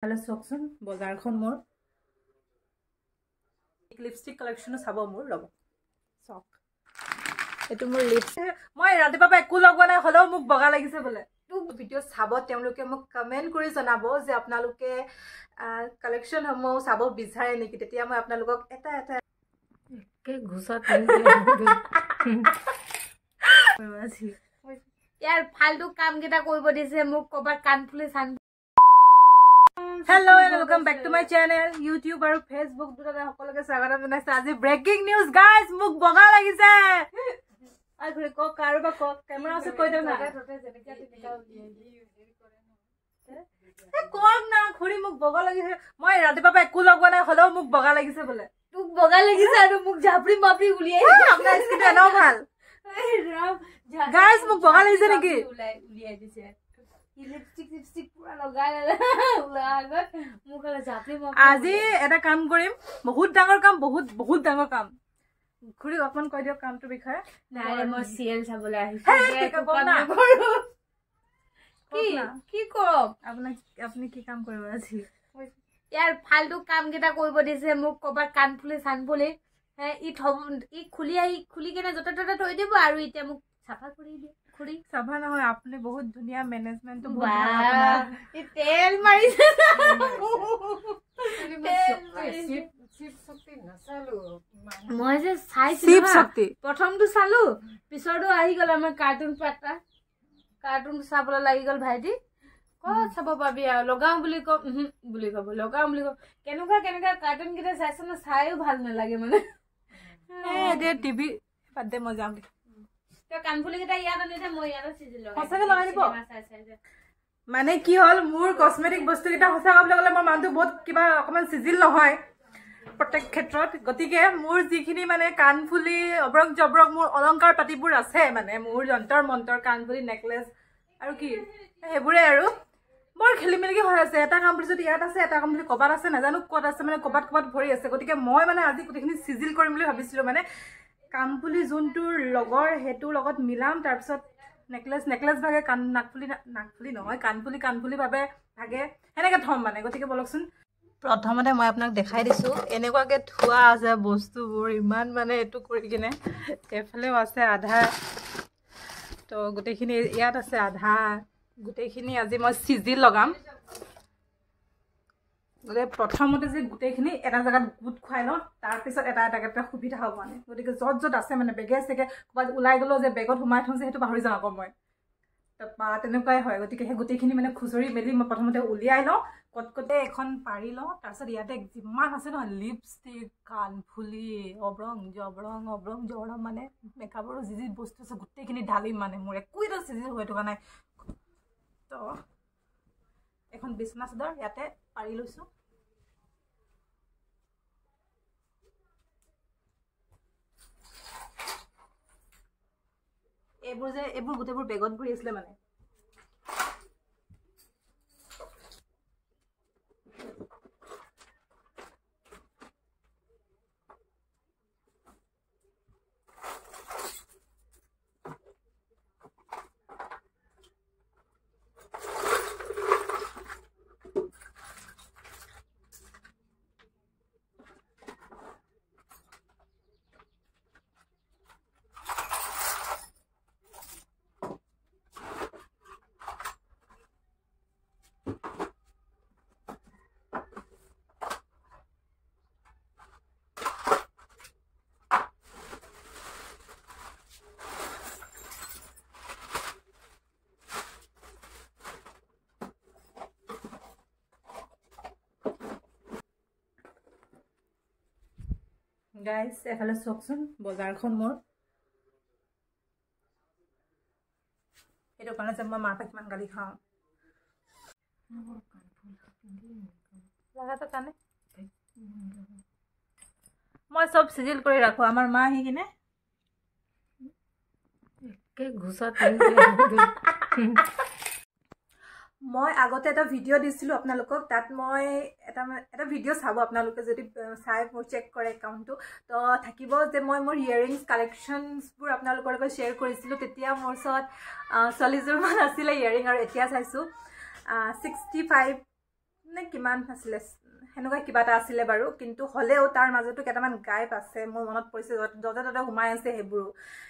Hello, Soxon. Bozarkhon more. Lipstick collection of Sabo more. Sock. It more lips. My Radipapa Kulagwana, hello, Muk Bagala is able. Two videos Sabo Temluke comment Kuris and Abo, the Apnaluke collection of most Sabo Bizarre and Nikitiam Apnaluk eta. Gusa. Where was he? Yeah, Paldo come get a cold body, Mukoba can't please and Hello and welcome back to my channel, YouTube or Facebook. Breaking news, guys! Muk boga lagise. I could call Karuba camera. So, Koi na Kuri Muk boga lagise. My Radipapa Kulagwana, hello, Muk boga lagise. Muk boga lagise, Muk Japri Mapri Ulia. Guys, Muk boga lagise. Lipstick pura lagai mukala japri mok আজি এটা কাম কৰিম বহুত ডাঙৰ কাম বহুত ডাঙৰ কাম খুৰি অকন কৈ দিও কামটো বিষয়ে নাই মই সিএল চাবলৈ আহিছো কি কম আপুনি কি কাম কৰিব আজি ইয়াৰ ফালতু কাম কেটা কৰিব দিছে মোক কবা কানফুলি সানফুলি ই খুলি কেনে জটা টটা থৈ দিব আৰু ইতে মোক সাফা কৰি দিয়ে খুৰি সাফা নহয় আপুনি বহুত ধুনিয়া ম্যানেজমেন্ট তো বহুত ই তেল মাৰিছে চিপ শক্তি নচালো মই যে চাইছিলো চিপ শক্তি প্ৰথমটো চালো পিছৰটো আহি গল আমাৰ কাৰ্টুন পাটা কাৰ্টুন চাবলৈ লাগি গল ভাইটি ক চাব পাবি লগাও বুলি কব লগাও বুলি কব কেনেকুৱা কাৰ্টুন কেটা চাইছ না চাইও ভাল নালাগে মানে দে টিভি পাতে মই যাম তো কানফুলি কেটা ইয়াত আনিতে মই ইয়াত সিজিল লগাই সঁচাকে লগাই দিব মানে কি হল মোৰ কসমেটিক বস্তু কেটা সঁচা কবলৈ গলে মই মানটো বহুত কিবা অকমান সিজিল নহয় প্ৰত্যেক ক্ষেত্ৰত গতিকে মোৰ যিখিনি মানে কানফুলি অব্ৰক জব্ৰক মোৰ অলংকাৰ পাতিবোৰ আছে মানে মোৰ যন্তৰ মন্তৰ কানফুলি নেকলেস আৰু কি হেবুৰে আৰু মোৰ খেলিমেলিকে হৈ আছে এটা কাম যদি ইয়াত আছে এটা কাম যদি কবাত আছে নাজানো ক'ত আছে মানে কবাত ভৰি আছে গতিকে মই মানে আজি গোটেইখিনি সিজিল কৰিম বুলি ভাবিছিলো মানে কানফুলি যোনটোৰ লগৰ হেতুৰ লগত মিলাম তাৰ পিছত নেকলেস ভাগে নাকফুলি নহয় কানফুলি ভাবে ভাগে হেনেকে থম মানে গতিকে বলকচোন প্ৰথমতে মই আপোনাক দেখাই দিছো এনেকুৱাকে থোৱা আছে বস্তুবোৰ ইমান মানে এটো কৰি কিনে এফালেও আছে আধা তো গোটেইখিনি ইয়াত আছে আধা গোটেইখিনি আজি মই সিজিল লগাম গলে প্ৰথমতে যে গোটেইখিনি এটা জায়গাত গুট খুৱাই লওঁ তাৰ পিছত এটা সুবিধা হ'ব মানে গতিকে যত আছে মানে বেগে সেগে ক'বাত ওলাই গলো যে বেগত সোমাই থওঁ যে হেতু পাহৰি যাওঁ আকৌ মই তপা তেনেকুৱাই হয় গতিকে হে গোটেইখিনি মানে খুজৰি মেলি মই প্ৰথমতে উলিয়াই লওঁ কটকটে এখন পাৰি লওঁ তাৰ পিছত ইয়াতে যিমান আছে ন লিপষ্টিক কানফুলি অব্ৰং জবৰং মানে মেকআপৰ যি বস্তু আছে গোটেইখিনি ঢালি মানে মোৰ একো এটা সিজিল হৈ থকা নাই তো এখন বিছনা চাদৰ ইয়াতে পাৰি লৈছো এইবোৰ গোটেইবোৰ বেগত ভৰি আছিল মানে গাইস এফালে চকচোন বজাৰখন মোৰ এটো কাৰণে যে মই মাথাক মান গালি খাওঁ লাগাটা কানে মই সব সিজিল কৰি ৰাখো আমাৰ মা হি কিনে কে ঘুসা মই আগতে এটা ভিডিও দিছিলো আপোনালোকক তাত মই এটা ভিডিও চাব আপোনালোকে যদি চাই মোৰ চেক কৰে একাউন্টটো তো থাকিব যে মই মোৰ ইয়াৰিংস কালেকশনস বোৰ আপোনালোকৰ লগত শেয়াৰ কৰিছিলো তেতিয়া মোৰ সত 40 মান আছিল ইয়াৰিং আৰু এতিয়া চাইছো 65 নে কিমান আছিলে সেনেকুৱা কিবা এটা আছিলে বাৰু কিন্তু হ'লেও তাৰ মাজতো কেইটামান গাইপ আছে মোৰ মনত পৰিছে য'তে ত'তে সোমাই আছে সেইবোৰো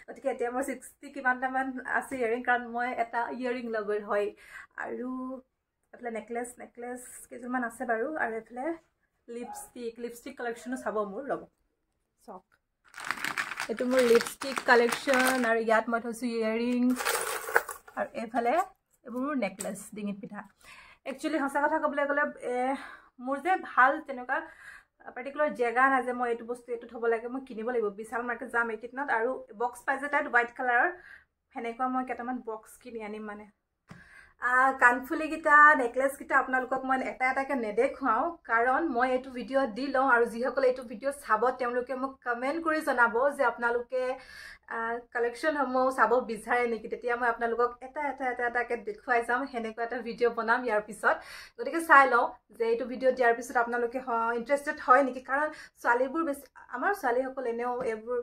গতিকে এতিয়া মোৰ 60 কিমানটামান আছে ইয়েৰিং কাৰণ মই এটা ইয়েৰিং লগৰ হয় আৰু এইফালে নেকলেছ কেইযোৰমান আছে বাৰু আৰু এইফালে লিপষ্টিক কালেকশ্যনো চাব মোৰ ৰ'ব চাওক এইটো মোৰ লিপষ্টিক কালেকশ্যন আৰু ইয়াত মই থৈছোঁ ইয়েৰিংছ আৰু এইফালে এইবোৰ মোৰ নেকলেছ ডিঙিত পিঠা একচুৱেলি সঁচা কথা ক'বলৈ গ'লে মোৰ যে ভাল তেনেকুৱা পাৰ্টিকুলাৰ জেগা নাই যে মই এইটো বস্তু এইটো থ'ব লাগে মই কিনিব লাগিব বিশাল মাৰ্কেট যাম এইকেইদিনত আৰু বক্স পাই যে তাত হোৱাইট কালাৰৰ সেনেকুৱা মই কেইটামান বক্স কিনি আনিম মানে কাণফুলিকেইটা নেকলেছকেইটা আপোনালোকক মই এটা এটাকৈ নেদেখুৱাওঁ কাৰণ মই এইটো ভিডিঅ' দি লওঁ আৰু যিসকলে এইটো ভিডিঅ' চাব তেওঁলোকে মোক কমেণ্ট কৰি জনাব যে আপোনালোকে কালেকশ্যনসমূহ চাব বিচাৰে নেকি তেতিয়া মই আপোনালোকক এটাকৈ দেখুৱাই যাম সেনেকুৱা এটা ভিডিঅ' বনাম ইয়াৰ পিছত গতিকে চাই লওঁ যে এইটো ভিডিঅ' দিয়াৰ পিছত আপোনালোকে ইণ্টাৰেষ্টেড হয় নেকি কাৰণ ছোৱালীবোৰ বেছি আমাৰ ছোৱালীসকল এনেও এইবোৰ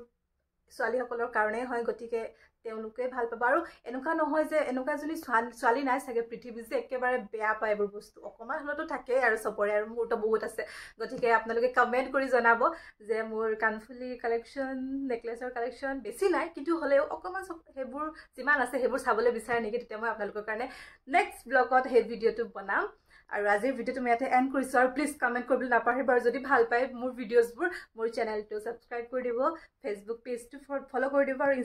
ছোৱালীসকলৰ কাৰণেই হয় গতিকে তেওঁলোকে ভাল পাব আৰু এনেকুৱা নহয় যে এনেকুৱা এজনী ছোৱালী নাই চাগে পৃথিৱীত যে একেবাৰে বেয়া পায় এইবোৰ বস্তু অকণমান হ'লেতো থাকেই আৰু চবৰে আৰু মোৰতো বহুত আছে গতিকে আপোনালোকে কমেণ্ট কৰি জনাব যে মোৰ কাণফুলি কালেকশ্যন নেকলেছৰ কালেকশ্যন বেছি নাই কিন্তু হ'লেও অকণমান সেইবোৰ যিমান আছে সেইবোৰ চাবলৈ বিচাৰে নেকি তেতিয়া মই আপোনালোকৰ কাৰণে নেক্সট ব্লগত সেই ভিডিঅ'টো বনাম আৰু আজিৰ ভিডিঅ'টো মই ইয়াতে এণ্ড কৰিছোঁ আৰু প্লিজ কমেণ্ট কৰিবলৈ নাপাহৰিব আৰু যদি ভাল পায় মোৰ ভিডিঅ'ছবোৰ মোৰ চেনেলটো ছাবস্ক্ৰাইব কৰি দিব ফেচবুক পেজটো ফ'ল' কৰি দিব আৰু